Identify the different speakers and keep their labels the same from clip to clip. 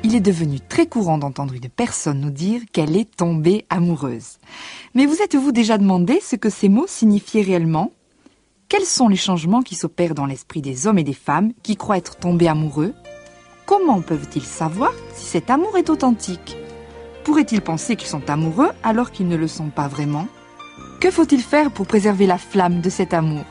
Speaker 1: il est devenu très courant d'entendre une personne nous dire qu'elle est tombée amoureuse. Mais vous êtes-vous déjà demandé ce que ces mots signifiaient réellement ? Quels sont les changements qui s'opèrent dans l'esprit des hommes et des femmes qui croient être tombés amoureux ? Comment peuvent-ils savoir si cet amour est authentique ? Pourraient-ils penser qu'ils sont amoureux alors qu'ils ne le sont pas vraiment ? Que faut-il faire pour préserver la flamme de cet amour ?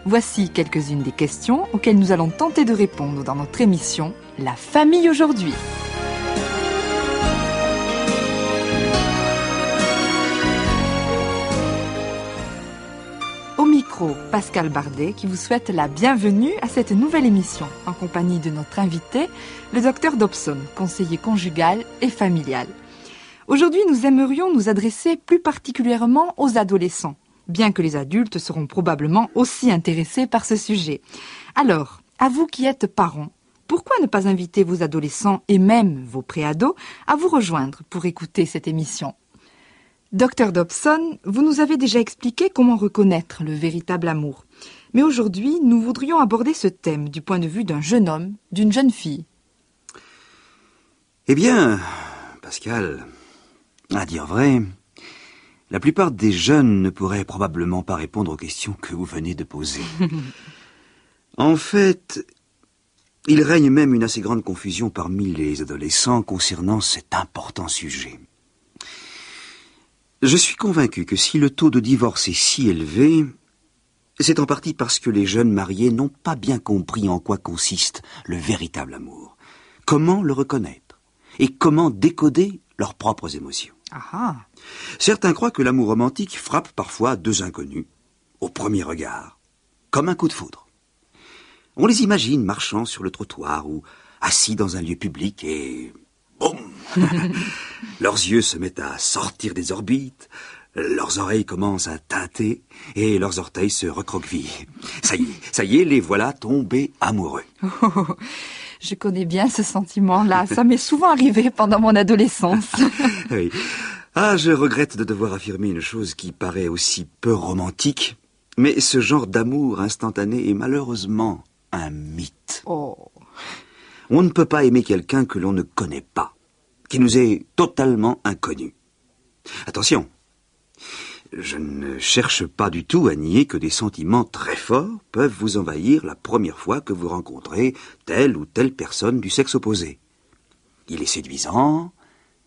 Speaker 1: Voici quelques-unes des questions auxquelles nous allons tenter de répondre dans notre émission « La famille aujourd'hui ». Au micro, Pascal Bardet qui vous souhaite la bienvenue à cette nouvelle émission en compagnie de notre invité, le Dr Dobson, conseiller conjugal et familial. Aujourd'hui, nous aimerions nous adresser plus particulièrement aux adolescents, bien que les adultes seront probablement aussi intéressés par ce sujet. Alors, à vous qui êtes parents, pourquoi ne pas inviter vos adolescents et même vos préados à vous rejoindre pour écouter cette émission ? Dr Dobson, vous nous avez déjà expliqué comment reconnaître le véritable amour. Mais aujourd'hui, nous voudrions aborder ce thème du point de vue d'un jeune homme, d'une jeune fille.
Speaker 2: Eh bien, Pascal, à dire vrai, la plupart des jeunes ne pourraient probablement pas répondre aux questions que vous venez de poser. En fait, il règne même une assez grande confusion parmi les adolescents concernant cet important sujet. Je suis convaincu que si le taux de divorce est si élevé, c'est en partie parce que les jeunes mariés n'ont pas bien compris en quoi consiste le véritable amour. Comment le reconnaître et comment décoder leurs propres émotions.
Speaker 1: Ah.
Speaker 2: Certains croient que l'amour romantique frappe parfois deux inconnus, au premier regard, comme un coup de foudre. On les imagine marchant sur le trottoir ou assis dans un lieu public et... boum. Leurs yeux se mettent à sortir des orbites, leurs oreilles commencent à tâter et leurs orteils se recroquevillent. Ça y est, les voilà tombés amoureux.
Speaker 1: Oh, je connais bien ce sentiment-là. Ça m'est souvent arrivé pendant mon adolescence.
Speaker 2: Oui. Ah, je regrette de devoir affirmer une chose qui paraît aussi peu romantique, mais ce genre d'amour instantané est malheureusement un mythe.
Speaker 1: Oh.
Speaker 2: On ne peut pas aimer quelqu'un que l'on ne connaît pas, qui nous est totalement inconnu. Attention, je ne cherche pas du tout à nier que des sentiments très forts peuvent vous envahir la première fois que vous rencontrez telle ou telle personne du sexe opposé. Il est séduisant,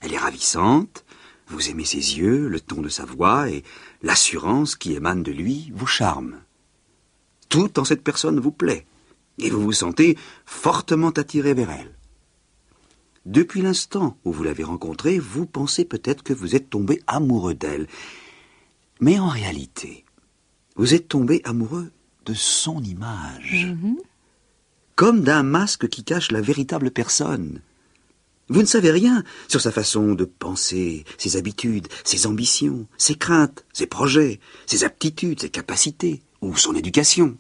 Speaker 2: elle est ravissante, vous aimez ses yeux, le ton de sa voix et l'assurance qui émane de lui vous charme. Tout en cette personne vous plaît et vous vous sentez fortement attiré vers elle. Depuis l'instant où vous l'avez rencontrée, vous pensez peut-être que vous êtes tombé amoureux d'elle. Mais en réalité, vous êtes tombé amoureux de son image. Comme d'un masque qui cache la véritable personne. Vous ne savez rien sur sa façon de penser, ses habitudes, ses ambitions, ses craintes, ses projets, ses aptitudes, ses capacités, ou son éducation.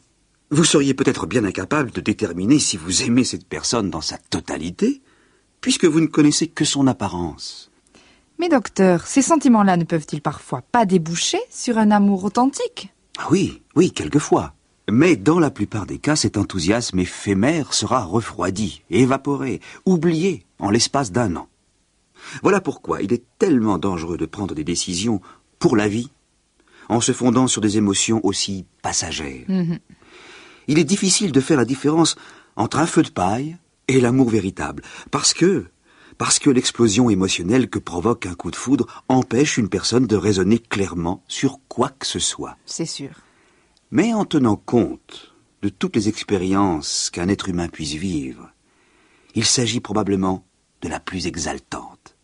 Speaker 2: Vous seriez peut-être bien incapable de déterminer si vous aimez cette personne dans sa totalité, puisque vous ne connaissez que son apparence.
Speaker 1: Mais docteur, ces sentiments-là ne peuvent-ils parfois pas déboucher sur un amour authentique ?
Speaker 2: Oui, quelquefois. Mais dans la plupart des cas, cet enthousiasme éphémère sera refroidi, évaporé, oublié en l'espace d'un an. Voilà pourquoi il est tellement dangereux de prendre des décisions pour la vie en se fondant sur des émotions aussi passagères. Il est difficile de faire la différence entre un feu de paille et l'amour véritable, parce que l'explosion émotionnelle que provoque un coup de foudre empêche une personne de raisonner clairement sur quoi que ce soit.
Speaker 1: C'est sûr.
Speaker 2: Mais en tenant compte de toutes les expériences qu'un être humain puisse vivre, il s'agit probablement de la plus exaltante.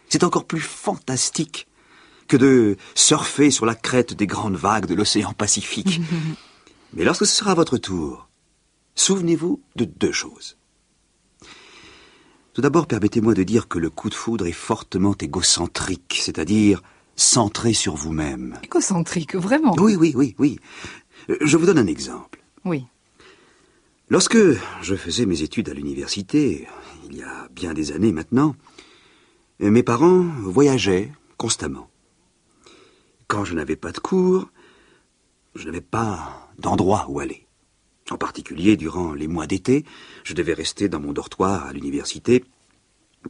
Speaker 2: C'est encore plus fantastique que de surfer sur la crête des grandes vagues de l'océan Pacifique. Mais lorsque ce sera votre tour, souvenez-vous de deux choses. Tout d'abord, permettez-moi de dire que le coup de foudre est fortement égocentrique, c'est-à-dire centré sur vous-même.
Speaker 1: Égocentrique, vraiment ?
Speaker 2: Oui. Je vous donne un exemple.
Speaker 1: Oui.
Speaker 2: Lorsque je faisais mes études à l'université, il y a bien des années maintenant, mes parents voyageaient constamment. Quand je n'avais pas de cours, je n'avais pas d'endroit où aller. En particulier, durant les mois d'été, je devais rester dans mon dortoir à l'université,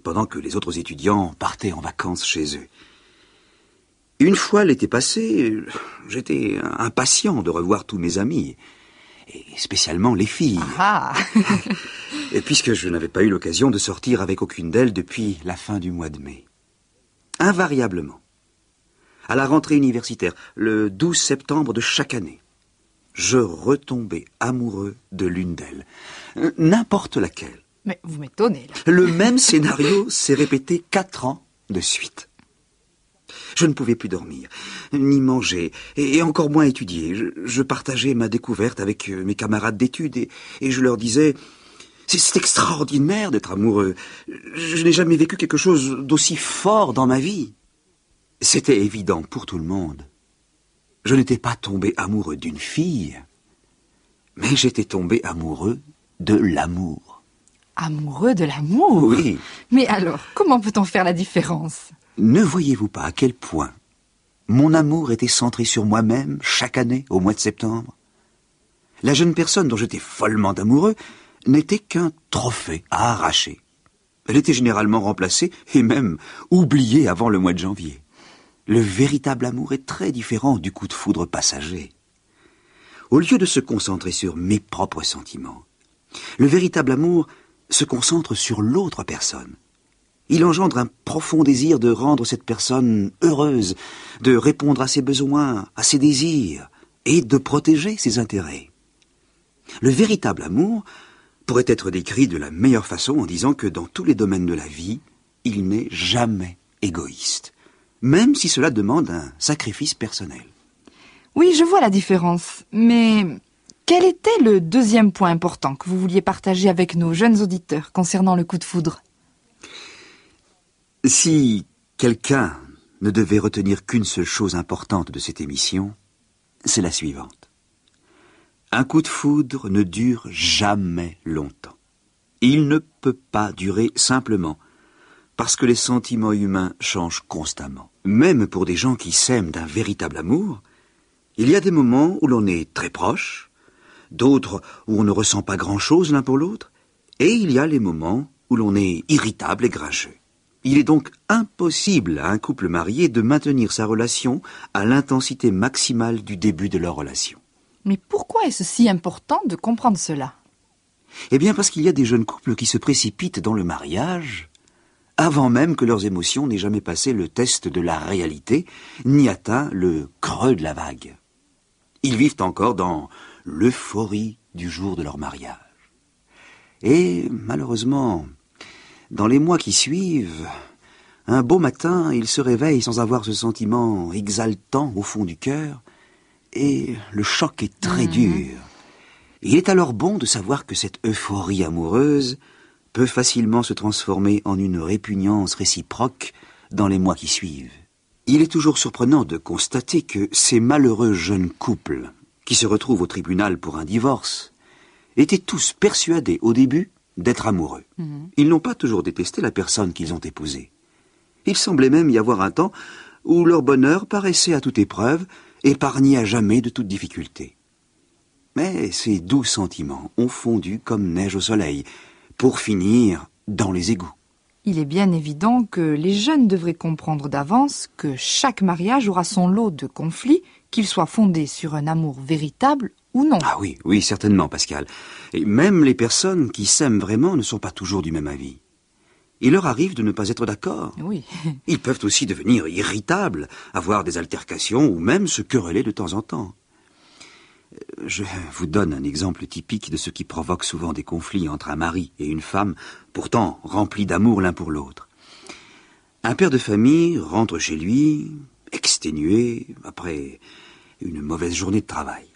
Speaker 2: pendant que les autres étudiants partaient en vacances chez eux. Une fois l'été passé, j'étais impatient de revoir tous mes amis, et spécialement les filles.
Speaker 1: Ah.
Speaker 2: Et puisque je n'avais pas eu l'occasion de sortir avec aucune d'elles depuis la fin du mois de mai. Invariablement, à la rentrée universitaire, le 12 septembre de chaque année, je retombais amoureux de l'une d'elles, n'importe laquelle.
Speaker 1: Mais vous m'étonnez, là.
Speaker 2: Le même scénario s'est répété 4 ans de suite. Je ne pouvais plus dormir, ni manger, et encore moins étudier. Je partageais ma découverte avec mes camarades d'études, et je leur disais « C'est extraordinaire d'être amoureux. Je n'ai jamais vécu quelque chose d'aussi fort dans ma vie. » C'était évident pour tout le monde. Je n'étais pas tombé amoureux d'une fille, mais j'étais tombé amoureux de l'amour.
Speaker 1: Amoureux de l'amour?
Speaker 2: Oui.
Speaker 1: Mais alors, comment peut-on faire la différence?
Speaker 2: Ne voyez-vous pas à quel point mon amour était centré sur moi-même chaque année au mois de septembre? La jeune personne dont j'étais follement amoureux n'était qu'un trophée à arracher. Elle était généralement remplacée et même oubliée avant le mois de janvier. Le véritable amour est très différent du coup de foudre passager. Au lieu de se concentrer sur mes propres sentiments, le véritable amour se concentre sur l'autre personne. Il engendre un profond désir de rendre cette personne heureuse, de répondre à ses besoins, à ses désirs, et de protéger ses intérêts. Le véritable amour pourrait être décrit de la meilleure façon en disant que dans tous les domaines de la vie, il n'est jamais égoïste, même si cela demande un sacrifice personnel.
Speaker 1: Oui, je vois la différence, mais quel était le deuxième point important que vous vouliez partager avec nos jeunes auditeurs concernant le coup de foudre?
Speaker 2: Si quelqu'un ne devait retenir qu'une seule chose importante de cette émission, c'est la suivante. Un coup de foudre ne dure jamais longtemps. Il ne peut pas durer simplement parce que les sentiments humains changent constamment. Même pour des gens qui s'aiment d'un véritable amour, il y a des moments où l'on est très proche, d'autres où on ne ressent pas grand-chose l'un pour l'autre, et il y a les moments où l'on est irritable et grincheux. Il est donc impossible à un couple marié de maintenir sa relation à l'intensité maximale du début de leur relation.
Speaker 1: Mais pourquoi est-ce si important de comprendre cela?
Speaker 2: Eh bien parce qu'il y a des jeunes couples qui se précipitent dans le mariage avant même que leurs émotions n'aient jamais passé le test de la réalité, ni atteint le creux de la vague. Ils vivent encore dans l'euphorie du jour de leur mariage. Et malheureusement, dans les mois qui suivent, un beau matin, ils se réveillent sans avoir ce sentiment exaltant au fond du cœur, et le choc est très dur. Il est alors bon de savoir que cette euphorie amoureuse peut facilement se transformer en une répugnance réciproque dans les mois qui suivent. Il est toujours surprenant de constater que ces malheureux jeunes couples qui se retrouvent au tribunal pour un divorce étaient tous persuadés au début d'être amoureux. Ils n'ont pas toujours détesté la personne qu'ils ont épousée. Il semblait même y avoir un temps où leur bonheur paraissait à toute épreuve, épargné à jamais de toute difficulté. Mais ces doux sentiments ont fondu comme neige au soleil, pour finir dans les égouts.
Speaker 1: Il est bien évident que les jeunes devraient comprendre d'avance que chaque mariage aura son lot de conflits, qu'il soit fondé sur un amour véritable ou non.
Speaker 2: Ah oui, oui, certainement, Pascal. Et même les personnes qui s'aiment vraiment ne sont pas toujours du même avis. Il leur arrive de ne pas être d'accord.
Speaker 1: Oui.
Speaker 2: Ils peuvent aussi devenir irritables, avoir des altercations ou même se quereller de temps en temps. Je vous donne un exemple typique de ce qui provoque souvent des conflits entre un mari et une femme, pourtant remplis d'amour l'un pour l'autre. Un père de famille rentre chez lui, exténué, après une mauvaise journée de travail.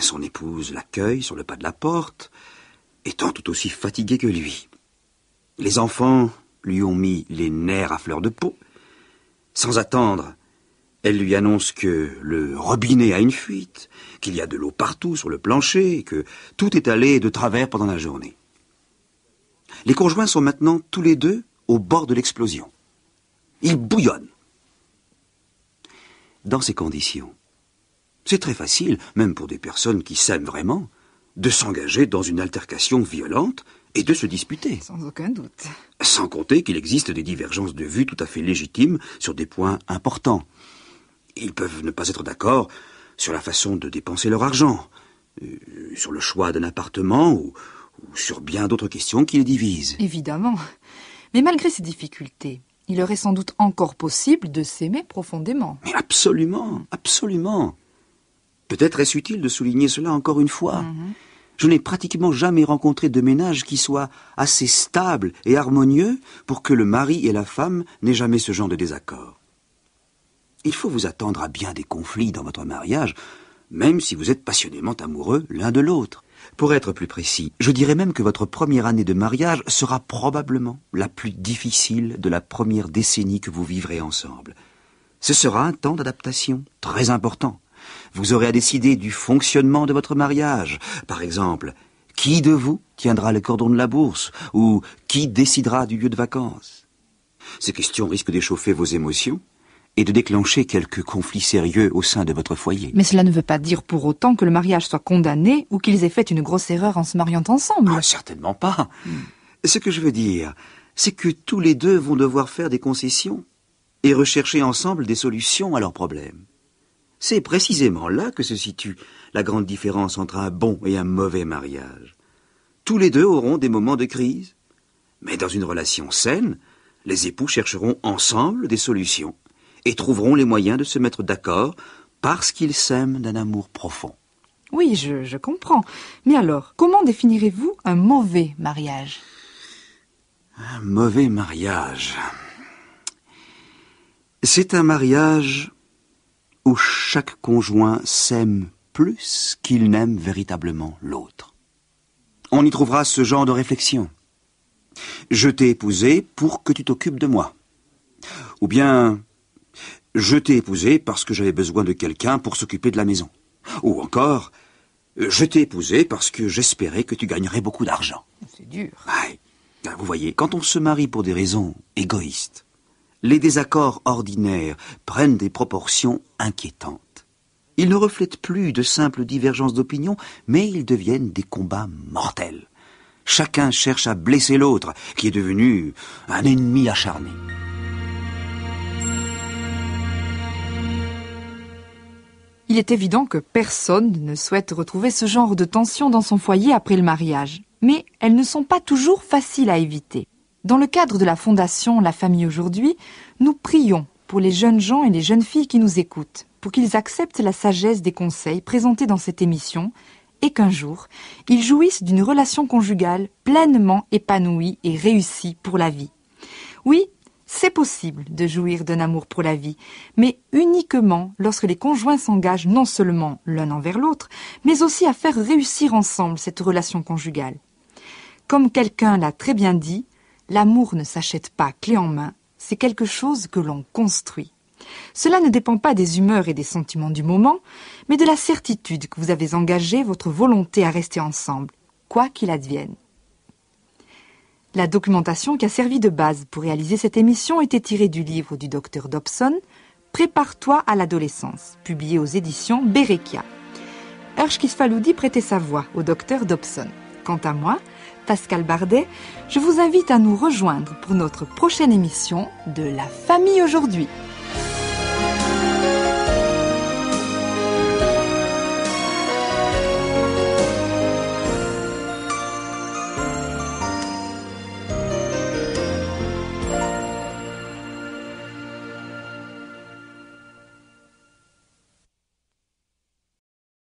Speaker 2: Son épouse l'accueille sur le pas de la porte, étant tout aussi fatiguée que lui. Les enfants lui ont mis les nerfs à fleur de peau. Sans attendre, elle lui annonce que le robinet a une fuite, qu'il y a de l'eau partout sur le plancher et que tout est allé de travers pendant la journée. Les conjoints sont maintenant tous les deux au bord de l'explosion. Ils bouillonnent. Dans ces conditions, c'est très facile, même pour des personnes qui s'aiment vraiment, de s'engager dans une altercation violente et de se disputer.
Speaker 1: Sans aucun doute.
Speaker 2: Sans compter qu'il existe des divergences de vues tout à fait légitimes sur des points importants. Ils peuvent ne pas être d'accord sur la façon de dépenser leur argent, sur le choix d'un appartement ou sur bien d'autres questions qui les divisent.
Speaker 1: Évidemment. Mais malgré ces difficultés, il leur est sans doute encore possible de s'aimer profondément.
Speaker 2: Mais absolument, absolument. Peut-être est-ce utile de souligner cela encore une fois. Je n'ai pratiquement jamais rencontré de ménage qui soit assez stable et harmonieux pour que le mari et la femme n'aient jamais ce genre de désaccord. Il faut vous attendre à bien des conflits dans votre mariage, même si vous êtes passionnément amoureux l'un de l'autre. Pour être plus précis, je dirais même que votre première année de mariage sera probablement la plus difficile de la première décennie que vous vivrez ensemble. Ce sera un temps d'adaptation très important. Vous aurez à décider du fonctionnement de votre mariage. Par exemple, qui de vous tiendra le cordon de la bourse ou qui décidera du lieu de vacances? Ces questions risquent d'échauffer vos émotions et de déclencher quelques conflits sérieux au sein de votre foyer.
Speaker 1: Mais cela ne veut pas dire pour autant que le mariage soit condamné ou qu'ils aient fait une grosse erreur en se mariant ensemble.
Speaker 2: Ah, certainement pas. Ce que je veux dire, c'est que tous les deux vont devoir faire des concessions et rechercher ensemble des solutions à leurs problèmes. C'est précisément là que se situe la grande différence entre un bon et un mauvais mariage. Tous les deux auront des moments de crise, mais dans une relation saine, les époux chercheront ensemble des solutions et trouveront les moyens de se mettre d'accord parce qu'ils s'aiment d'un amour profond.
Speaker 1: Oui, je comprends. Mais alors, comment définirez-vous un mauvais mariage?
Speaker 2: Un mauvais mariage. C'est un mariage où chaque conjoint s'aime plus qu'il n'aime véritablement l'autre. On y trouvera ce genre de réflexion. Je t'ai épousé pour que tu t'occupes de moi. Ou bien, je t'ai épousé parce que j'avais besoin de quelqu'un pour s'occuper de la maison. Ou encore, je t'ai épousé parce que j'espérais que tu gagnerais beaucoup d'argent.
Speaker 1: C'est dur.
Speaker 2: Ouais. Vous voyez, quand on se marie pour des raisons égoïstes, les désaccords ordinaires prennent des proportions inquiétantes. Ils ne reflètent plus de simples divergences d'opinion, mais ils deviennent des combats mortels. Chacun cherche à blesser l'autre, qui est devenu un ennemi acharné.
Speaker 1: Il est évident que personne ne souhaite retrouver ce genre de tension dans son foyer après le mariage. Mais elles ne sont pas toujours faciles à éviter. Dans le cadre de la Fondation La Famille Aujourd'hui, nous prions pour les jeunes gens et les jeunes filles qui nous écoutent, pour qu'ils acceptent la sagesse des conseils présentés dans cette émission et qu'un jour, ils jouissent d'une relation conjugale pleinement épanouie et réussie pour la vie. Oui, c'est possible de jouir d'un amour pour la vie, mais uniquement lorsque les conjoints s'engagent non seulement l'un envers l'autre, mais aussi à faire réussir ensemble cette relation conjugale. Comme quelqu'un l'a très bien dit, l'amour ne s'achète pas clé en main, c'est quelque chose que l'on construit. Cela ne dépend pas des humeurs et des sentiments du moment, mais de la certitude que vous avez engagé votre volonté à rester ensemble, quoi qu'il advienne. La documentation qui a servi de base pour réaliser cette émission était tirée du livre du Dr Dobson, « Prépare-toi à l'adolescence », publié aux éditions Berekia. Ershkis Faloudi prêtait sa voix au Dr Dobson. Quant à moi, Pascal Bardet, je vous invite à nous rejoindre pour notre prochaine émission de La Famille Aujourd'hui.